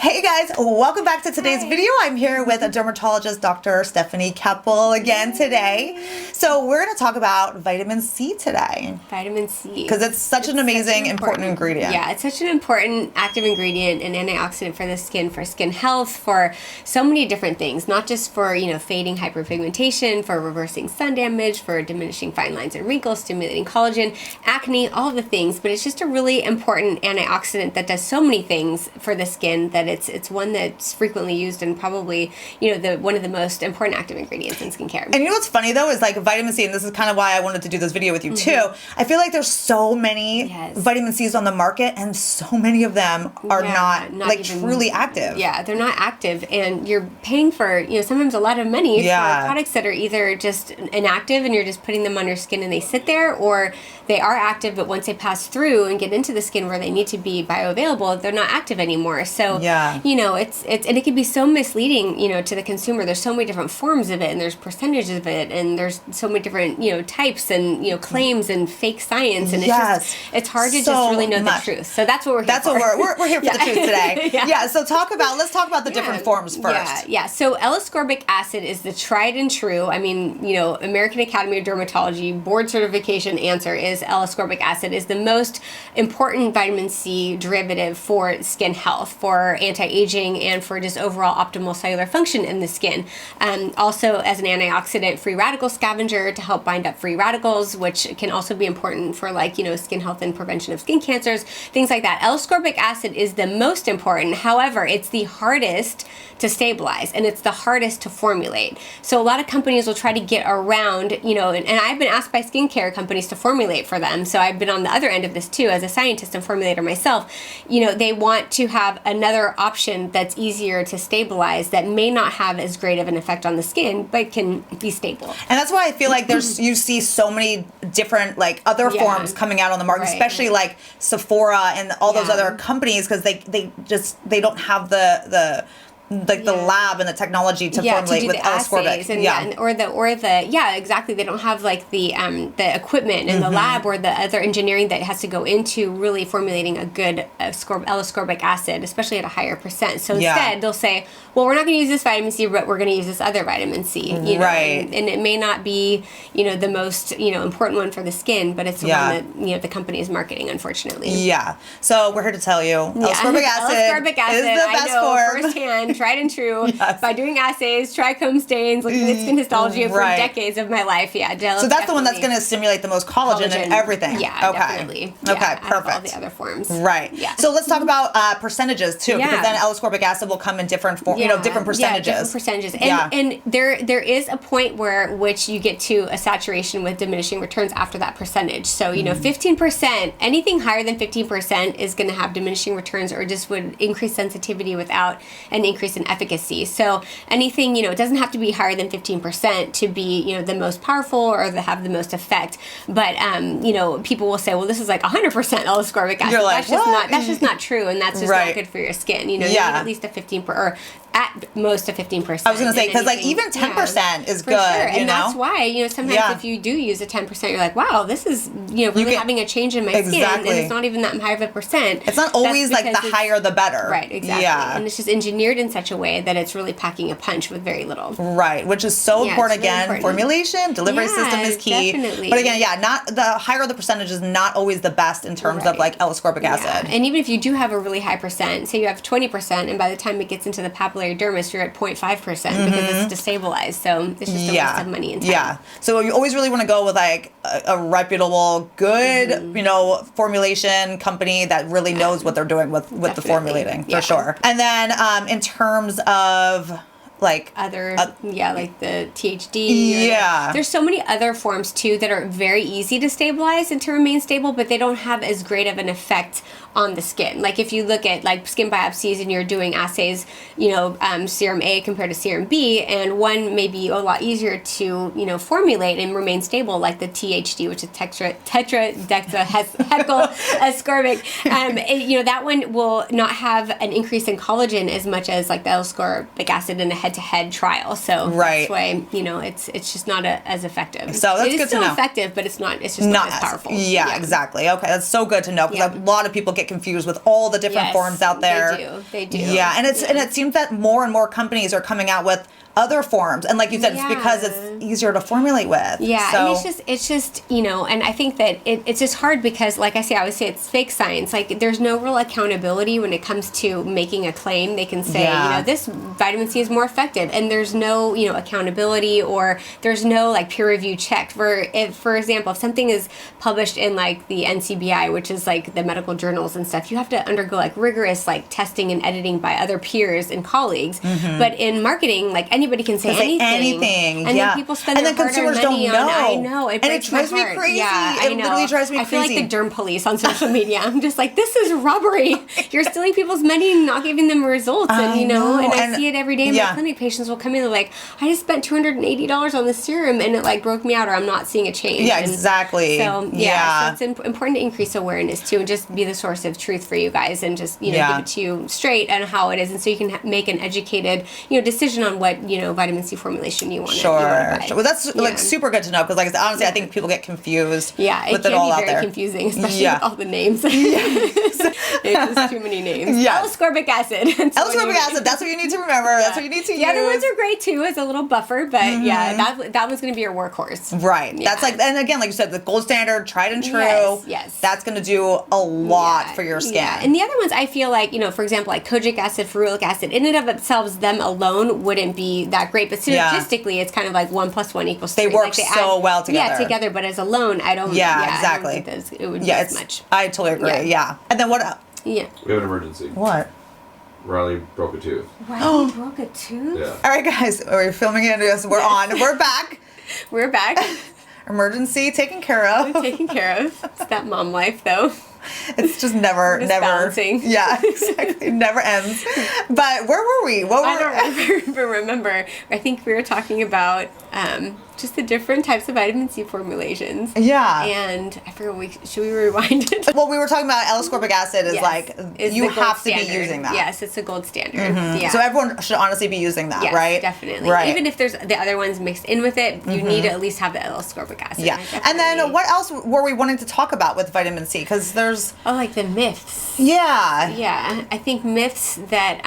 Hey guys, welcome back to today's video. I'm here with a dermatologist, Dr. Stefani Kappel again today. So we're going to talk about vitamin C today. Vitamin C. Because it's such an amazing, important ingredient. Yeah, it's such an important active ingredient and antioxidant for the skin, for skin health, for so many different things. Not just for, fading hyperpigmentation, for reversing sun damage, for diminishing fine lines and wrinkles, stimulating collagen, acne, all the things. But it's just a really important antioxidant that does so many things for the skin that it's one that's frequently used and probably, one of the most important active ingredients in skincare. And you know what's funny though is like vitamin C, and this is kind of why I wanted to do this video with you too. I feel like there's so many vitamin C's on the market and so many of them are not like even, truly active. Yeah, they're not active, and you're paying for, sometimes a lot of money for products that are either just inactive and you're just putting them on your skin and they sit there, or they are active but once they pass through and get into the skin where they need to be bioavailable, they're not active anymore. So it's and it can be so misleading, to the consumer. There's so many different forms of it, and there's percentages of it, and there's so many different, types and, claims and fake science, and it's hard to just really know the truth. So that's what we're here for. We're here for the truth today. So let's talk about the different forms first. So Ascorbic acid is the tried and true. I mean, American Academy of Dermatology board certification answer is Ascorbic acid is the most important vitamin C derivative for skin health, for anti-aging, and for just overall optimal cellular function in the skin. Also as an antioxidant, free radical scavenger to help bind up free radicals, which can also be important for skin health and prevention of skin cancers, things like that. Ascorbic acid is the most important. However, it's the hardest to stabilize and it's the hardest to formulate. So a lot of companies will try to get around, and I've been asked by skincare companies to formulate for them. So I've been on the other end of this too as a scientist and formulator myself. They want to have another option that's easier to stabilize that may not have as great of an effect on the skin but can be stable. And that's why I feel like you see so many different other forms coming out on the market, especially like Sephora and all those other companies, because they don't have the lab and the technology to formulate with Ascorbic. Exactly. They don't have the equipment and the lab or the other engineering that has to go into really formulating a good Ascorbic acid, especially at a higher percent. So instead they'll say, well, we're not going to use this vitamin C, but we're going to use this other vitamin C. And it may not be the most important one for the skin, but it's the one that the company is marketing, unfortunately. Yeah. So we're here to tell you, Ascorbic acid is the best form. Firsthand, tried and true, by doing assays, trichome stains, looking at skin histology for decades of my life. So that's the one that's going to stimulate the most collagen and everything. Definitely. Okay, perfect. All the other forms. Right. Yeah. So let's talk about percentages too, because then Ascorbic acid will come in different different percentages. Different percentages. And there is a point which you get to a saturation with diminishing returns after that percentage. So 15%, anything higher than 15% is going to have diminishing returns, or just would increase sensitivity without an increase in efficacy. So anything, it doesn't have to be higher than 15% to be, the most powerful or to have the most effect. But, people will say, well, this is like 100% Ascorbic acid. You're like, that's just not true, and that's just not good for your skin. You need at least a 15% or at most a 15%. I was going to say, because even 10% is good. Sure. And that's why, sometimes if you do use a 10%, you're like, wow, this is, really having a change in my skin, and it's not even that high of a percent. It's not always like the higher the better. Right, exactly. Yeah. And it's just engineered in such a way that it's really packing a punch with very little. Right, which is so important. Again, really important. Formulation, delivery system is key. Definitely. But again, not the higher the percentage is not always the best in terms of Ascorbic acid. And even if you do have a really high percent, say you have 20%, and by the time it gets into the papillary dermis, you're at 0.5% because it's destabilized. So it's just a waste of money and time. Yeah. So you always really want to go with a reputable, good, formulation company that really knows what they're doing with the formulating for sure. And then in terms of other like the THD. There's so many other forms too that are very easy to stabilize and to remain stable, but they don't have as great of an effect on the skin. Like if you look at skin biopsies and you're doing assays, serum A compared to serum B, and one may be a lot easier to formulate and remain stable, like the THD, which is tetradecahecyl ascorbic. That one will not have an increase in collagen as much as the Ascorbic acid in a head-to-head trial. So that's why it's just not as effective. So that's good to know. It's still effective, but it's just not as powerful. Yeah, exactly. Okay, that's so good to know, because a lot of people get confused with all the different forms out there. They do. Yeah, and it seems that more and more companies are coming out with other forms, and like you said, it's because it's easier to formulate with. Yeah, so. and it's just and I think that it's just hard because, like I always say, it's fake science. Like, there's no real accountability when it comes to making a claim. They can say, this vitamin C is more effective, and there's no, accountability, or there's no like peer review check. For example, if something is published in like the NCBI, which is like the medical journals and stuff, you have to undergo like rigorous like testing and editing by other peers and colleagues. But in marketing, like, anybody can say anything. And then people spend their hard-earned money on. I know. It breaks my heart. And it drives me crazy. Yeah, I know. It literally drives me crazy. I feel like the derm police on social media. I'm just like, this is robbery. You're stealing people's money and not giving them results. And and I see it every day. My clinic patients will come in, they're like, I just spent $280 on this serum and it like broke me out, or I'm not seeing a change. Yeah, exactly. So so it's important to increase awareness too, and just be the source of truth for you guys, and just give it to you straight on how it is, and so you can make an educated decision on what vitamin C formulation you want to buy. Well, that's like super good to know, because like honestly, I think people get confused. Yeah, with it all out there. It can be very confusing, especially with all the names. It's just too many names. Ascorbic acid. Ascorbic acid. That's what you need to remember. That's what you need to use. The other ones are great too, as a little buffer, but that one's going to be your workhorse. Right. Yeah. That's like, and again, like you said, the gold standard, tried and true. Yes. That's going to do a lot for your skin. Yeah. And the other ones, I feel like, for example, like kojic acid, ferulic acid, in and of themselves, them alone wouldn't be that great. But synergistically, it's kind of like 1 + 1 = 3. They work so well together. Yeah, together. But as alone, I don't. Yeah, exactly. I don't think it would be as much. I totally agree. Yeah. And then what? Yeah. We have an emergency. What? Riley broke a tooth. Riley broke a tooth? Yeah. All right, guys. We're filming it. We're on. We're back. We're back. Emergency taken care of. Taken care of. It's that mom life, though. It's just never balancing. Yeah, exactly. Never ends. But where were we? I don't remember. I think we were talking about just the different types of vitamin C formulations. Yeah. And I forget, should we rewind it? Well, we were talking about L-ascorbic acid is you have to be using that. Yes, it's a gold standard. Yeah. So everyone should honestly be using that, right? Definitely. Right. Even if there's the other ones mixed in with it, you need to at least have the L-ascorbic acid. Yeah. And then what else were we wanting to talk about with vitamin C? Because there's... Oh, like the myths. Yeah. Yeah. I think myths that,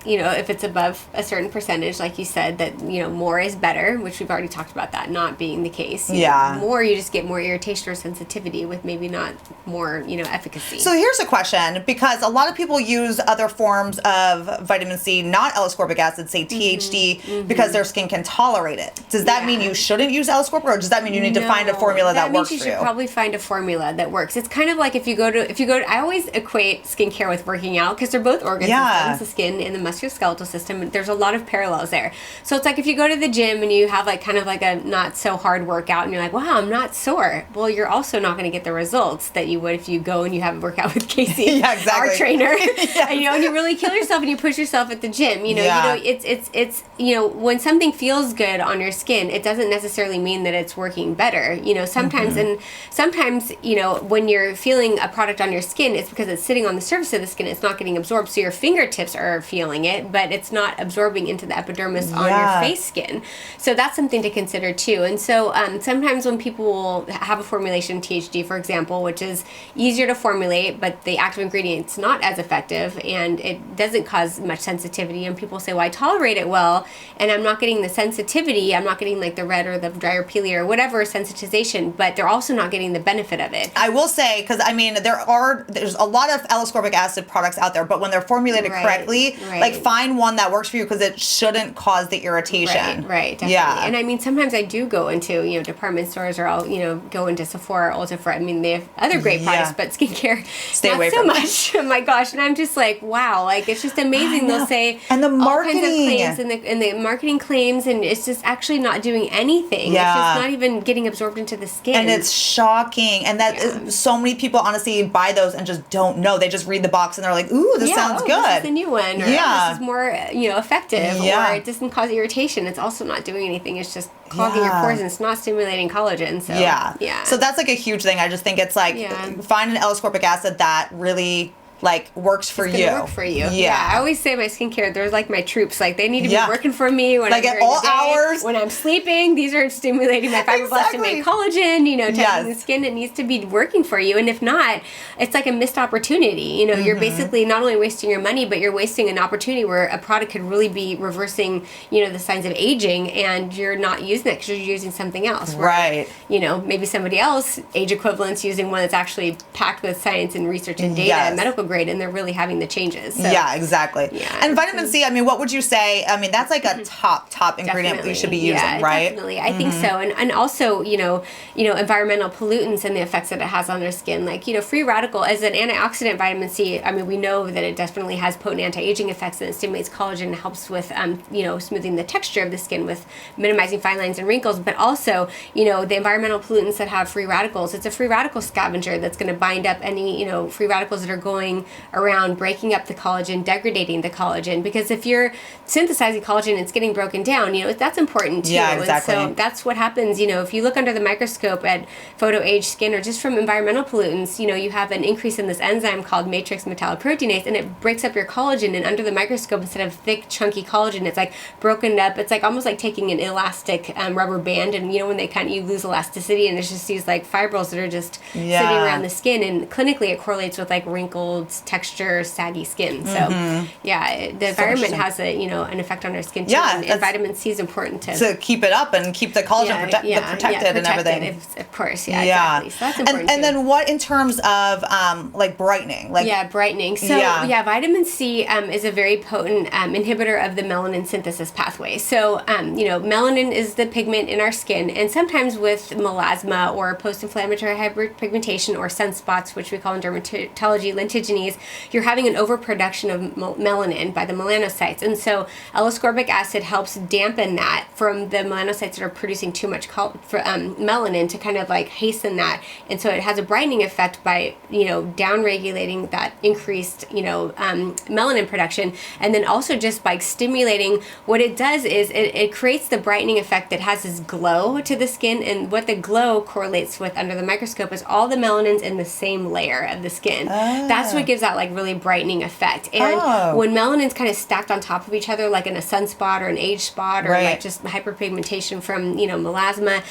if it's above a certain percentage, like you said, that, more is better, which we've already talked about that not being the case. More, you just get more irritation or sensitivity with maybe not more, efficacy. So here's a question, because a lot of people use other forms of vitamin C, not L-ascorbic acid, say THD, because their skin can tolerate it. Does that mean you shouldn't use L-ascorbic, or does that mean you need to find a formula that works for you? That means you should probably find a formula that works. It's kind of like if you go to, I always equate skincare with working out, because they're both organ systems, the skin and the musculoskeletal system. There's a lot of parallels there. So it's like if you go to the gym and you have like kind of like a not so hard workout and you're like, wow, I'm not sore. Well, you're also not going to get the results that you would if you go and you have a workout with Casey, our trainer, and you really kill yourself and you push yourself at the gym. It's when something feels good on your skin, it doesn't necessarily mean that it's working better. Sometimes when you're feeling a product on your skin, it's because it's sitting on the surface of the skin. It's not getting absorbed. So your fingertips are feeling it, but it's not absorbing into the epidermis on your face skin. So that's something to consider too. And so sometimes when people will have a formulation, THD, for example, which is easier to formulate, but the active ingredient's not as effective and it doesn't cause much sensitivity, and people say, well, I tolerate it well and I'm not getting the sensitivity, I'm not getting like the red or the dry or peely or whatever sensitization, but they're also not getting the benefit of it. I will say, because there's a lot of L-ascorbic acid products out there, but when they're formulated correctly, like find one that works for you, because it shouldn't cause the irritation. Right, definitely. Yeah. And I mean, sometimes I do go into, department stores, or I'll, go into Sephora or Ulta for, they have other great products, but skincare, stay not away so from much. Oh my gosh. And I'm just like, wow, like it's just amazing. They'll say and the marketing all kinds of claims and the marketing claims, and it's just actually not doing anything. Yeah. It's just not even getting absorbed into the skin. And it's shocking. And that so many people honestly buy those and just don't know. They just read the box and they're like, ooh, this sounds good. This is the new one. Or, this is more, effective. Or it doesn't cause irritation. It's also not doing anything. It's just clogging your pores, and it's not stimulating collagen. So, So that's like a huge thing. I just think it's like find an L-ascorbic acid that really like works for it's you. Work for you. Yeah. I always say my skincare, they're like my troops. Like they need to be working for me when like I'm at all hours. When I'm sleeping, these are stimulating my fibroblasts to make collagen, tightening the skin. It needs to be working for you. And if not, it's like a missed opportunity. You're basically not only wasting your money, but you're wasting an opportunity where a product could really be reversing, the signs of aging, and you're not using it because you're using something else. Right. Maybe somebody else, age equivalent's using one that's actually packed with science and research and data and medical grade, and they're really having the changes. So, yeah, exactly. Yeah, and vitamin C, I mean, what would you say? I mean, that's like a top ingredient we should be using, right? Definitely. I think so. And also, environmental pollutants and the effects that it has on their skin. Like, free radical as an antioxidant, vitamin C, I mean, we know that it definitely has potent anti-aging effects, and it stimulates collagen and helps with, smoothing the texture of the skin with minimizing fine lines and wrinkles. But also, the environmental pollutants that have free radicals, it's a free radical scavenger that's going to bind up any, free radicals that are going around breaking up the collagen, degrading the collagen. Because if you're synthesizing collagen and it's getting broken down, that's important too. Yeah, exactly. And so that's what happens, if you look under the microscope at photo-aged skin or just from environmental pollutants, you have an increase in this enzyme called matrix metalloproteinase, and it breaks up your collagen. And under the microscope, instead of thick, chunky collagen, it's like broken up. It's like almost like taking an elastic rubber band, and when you lose elasticity, and there's just these like fibrils that are just sitting around the skin, and clinically it correlates with like wrinkled texture, saggy skin. So the environment has an effect on our skin too. Yeah, and vitamin C is important to keep it up and keep the collagen protected and everything. Of course, exactly. So that's important. And then what in terms of like brightening? Brightening. So vitamin C is a very potent inhibitor of the melanin synthesis pathway. So melanin is the pigment in our skin, and sometimes with melasma or post-inflammatory hyperpigmentation or sunspots, which we call in dermatology lentiginous, you're having an overproduction of melanin by the melanocytes. And so L-ascorbic acid helps dampen that from the melanocytes that are producing too much melanin to kind of like hasten that. And so it has a brightening effect by, down-regulating that increased, melanin production. And then also just by stimulating, what it does is it creates the brightening effect that has this glow to the skin. And what the glow correlates with under the microscope is all the melanins in the same layer of the skin. That's what gives that like really brightening effect. And when melanin's kind of stacked on top of each other, like in a sunspot or an age spot or like just hyperpigmentation from, melasma,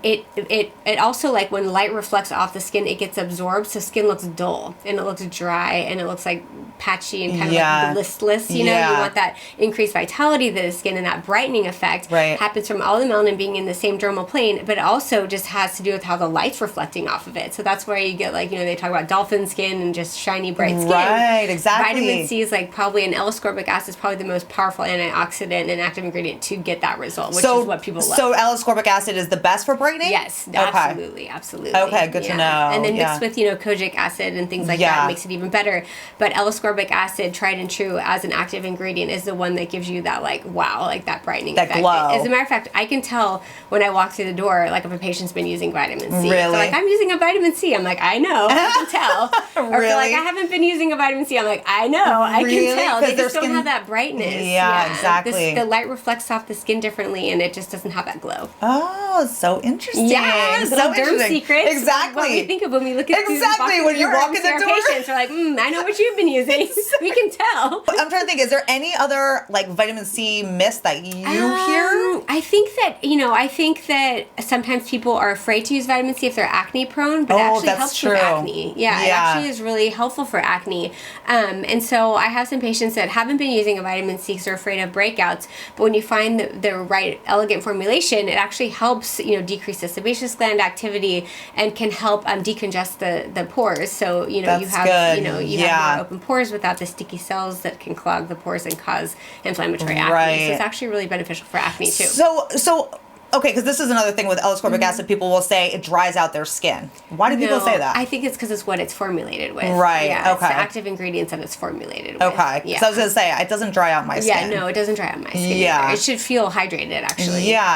it also, like when light reflects off the skin, it gets absorbed, so skin looks dull and it looks dry and it looks like patchy and kind of like listless. You want that increased vitality to the skin, and that brightening effect happens from all the melanin being in the same dermal plane, but it also just has to do with how the light's reflecting off of it. So that's where you get like, they talk about dolphin skin and just shiny, bright skin. Right, exactly. Vitamin C is like probably, an L-ascorbic acid is probably the most powerful antioxidant and active ingredient to get that result, which is what people love. So L-ascorbic acid is the best for brightening? Yes, absolutely. Okay, good to know. And then mixed with, kojic acid and things like that makes it even better. But L-ascorbic acid, tried and true as an active ingredient, is the one that gives you that like, wow, like that brightening effect. Glow. As a matter of fact, I can tell when I walk through the door, like if a patient's been using vitamin C. Really? So like, I'm using a vitamin C. I'm like, I know, I can tell. Or Really? like, I haven't been using a vitamin C. I'm like, I know, I can tell. They just don't have that brightness. Yeah, exactly. The light reflects off the skin differently, and it just doesn't have that glow. Oh, so interesting. Yeah, so derm secrets. Exactly. What we think of when we look at exactly when you walk in the door. Patients are like, I know what you've been using. We can tell. I'm trying to think. Is there any other like vitamin C myths that you hear? I think that sometimes people are afraid to use vitamin C if they're acne prone, but it actually helps with acne. Yeah, it actually is really helpful for acne. And so I have some patients that haven't been using a vitamin C because they're afraid of breakouts. But when you find the right elegant formulation, it actually helps decrease the sebaceous gland activity and can help decongest the pores. So you have have more open pores without the sticky cells that can clog the pores and cause inflammatory acne. So it's actually really beneficial for acne too. So okay, because this is another thing with L-ascorbic acid. People will say it dries out their skin. Why do people say that? I think it's because it's what it's formulated with. Right, yeah, okay. It's the active ingredients that it's formulated with. Okay, because I was going to say, it doesn't dry out my skin. Yeah, no, it doesn't dry out my skin either. It should feel hydrated, actually. Yeah.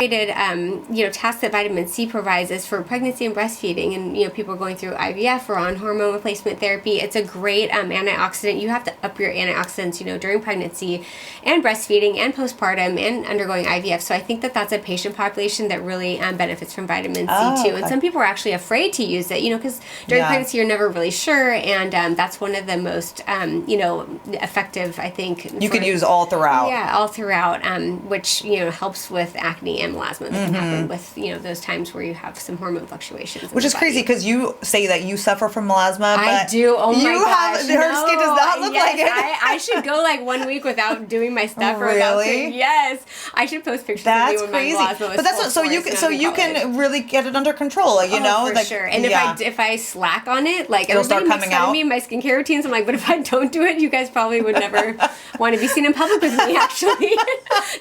Task that vitamin C provides is for pregnancy and breastfeeding, and, people are going through IVF or on hormone replacement therapy. It's a great antioxidant. You have to up your antioxidants, during pregnancy and breastfeeding and postpartum and undergoing IVF. So I think that that's a patient population population that really benefits from vitamin C too. And some people are actually afraid to use it, because during pregnancy you're never really sure, and that's one of the most, effective, I think. You could use all throughout. Yeah, all throughout, which, helps with acne and melasma that can happen with, those times where you have some hormone fluctuations. Which is crazy because you say that you suffer from melasma, but I do. Oh my gosh. Her skin does not look like it. I should go like 1 week without doing my stuff. Really? Yes. I should post pictures That's of me when crazy. my melasma was But that's full so you can really get it under control, for sure. And if I slack on it, like it'll everybody start makes coming fun out. of me in my skincare routines. I'm like, but if I don't do it, you guys probably would never want to be seen in public with me. Actually,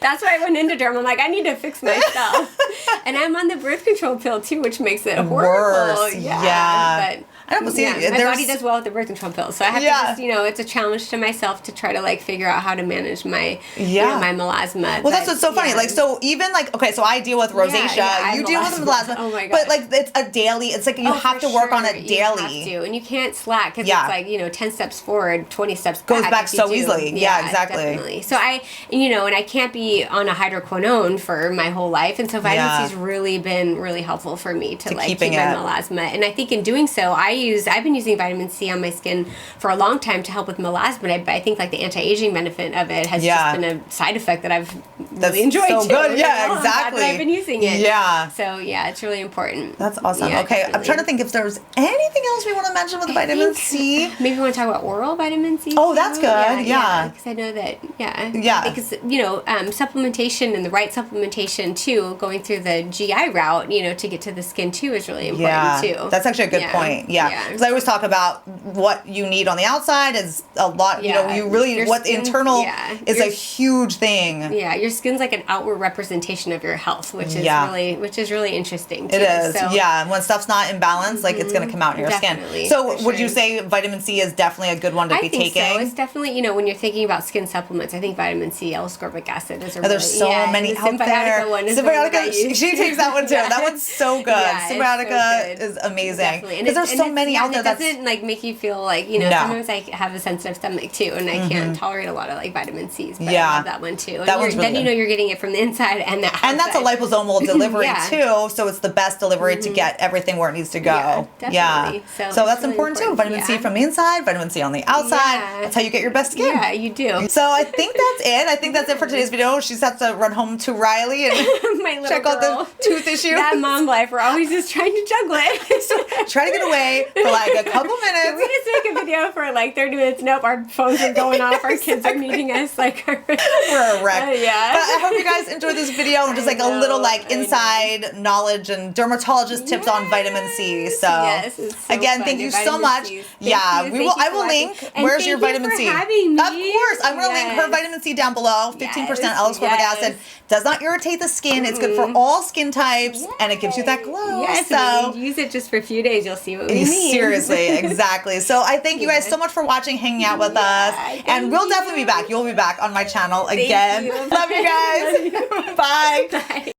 that's why I went into derm. I'm like, I need to fix myself, and I'm on the birth control pill too, which makes it horrible. Worse. Yeah. But I don't see my body does well with the birth control pill, so I have to just, it's a challenge to myself to try to like figure out how to manage my my melasma. Well, that's what's so funny. Like, so even like, okay, so I deal with rosacea. You deal with melasma. Oh my god! But like, it's a daily. It's like you have to work on it daily. You have to, and you can't slack because it's like 10 steps forward, 20 steps back. Goes back so easily. Yeah, exactly. Definitely. So and I can't be on a hydroquinone for my whole life, and so vitamin C's really been really helpful for me to like keep my melasma. And I think in doing so, I've been using vitamin C on my skin for a long time to help with melasma. But I think like the anti-aging benefit of it has just been a side effect that I've really enjoyed so too. Good. Yeah, exactly. I've been using it. Yeah. So it's really important. That's awesome. Yeah, okay, definitely. I'm trying to think if there's anything else we want to mention with vitamin C. Maybe we want to talk about oral vitamin C. Oh, that's good. Yeah. Because I know that. Yeah. Because supplementation and the right supplementation too, going through the GI route, to get to the skin too, is really important too. That's actually a good point. Yeah. Because I always talk about what you need on the outside is a lot. You really what skin, internal is a huge thing. Yeah, your skin's like an outward representation of your health, which is really interesting too. It is. So, and when stuff's not in balance, like it's going to come out in your skin. So would you say vitamin C is definitely a good one to be taking? So. It's definitely, when you're thinking about skin supplements, I think vitamin C, Ascorbic Acid is a really, there's so many out there. One Symbiotica, she takes that one too. That one's so good. Symbiotica is amazing. Because there's so many out there. It doesn't like make you feel like, sometimes I have a sensitive stomach too, and I can't tolerate a lot of like vitamin C's, but I love that one too. And that one's really then you're getting it from the inside and the outside. And that's a liposomal delivery too, so it's the best delivery to get everything where it needs to go. Definitely. So that's really important too. Vitamin C from the inside, vitamin C on the outside. That's how you get your best skin. Yeah, you do. So I think that's it. I think that's it for today's video. She just has to run home to Riley and check out the tooth issue. That mom life, we're always just trying to juggle it. Try to get away for like a couple minutes. Can we just make a video for like 30 minutes? Nope, our phones are going off. Our kids are meeting us. Like we're a wreck. Yeah. But I hope you guys enjoyed this video and just like a little like inside knowledge and dermatologist tips on vitamin C. So, again, thank you so much. I will link. Where's your vitamin C? Of course, I'm going to link her vitamin C down below. 15% L-ascorbic acid. Does not irritate the skin. It's good for all skin types, and it gives you that glow. Yes, so use it just for a few days. You'll see what we mean. Seriously, exactly. So I thank you guys so much for watching, hanging out with us, and we'll definitely be back. You'll be back on my channel again. Love you guys. Bye. Bye.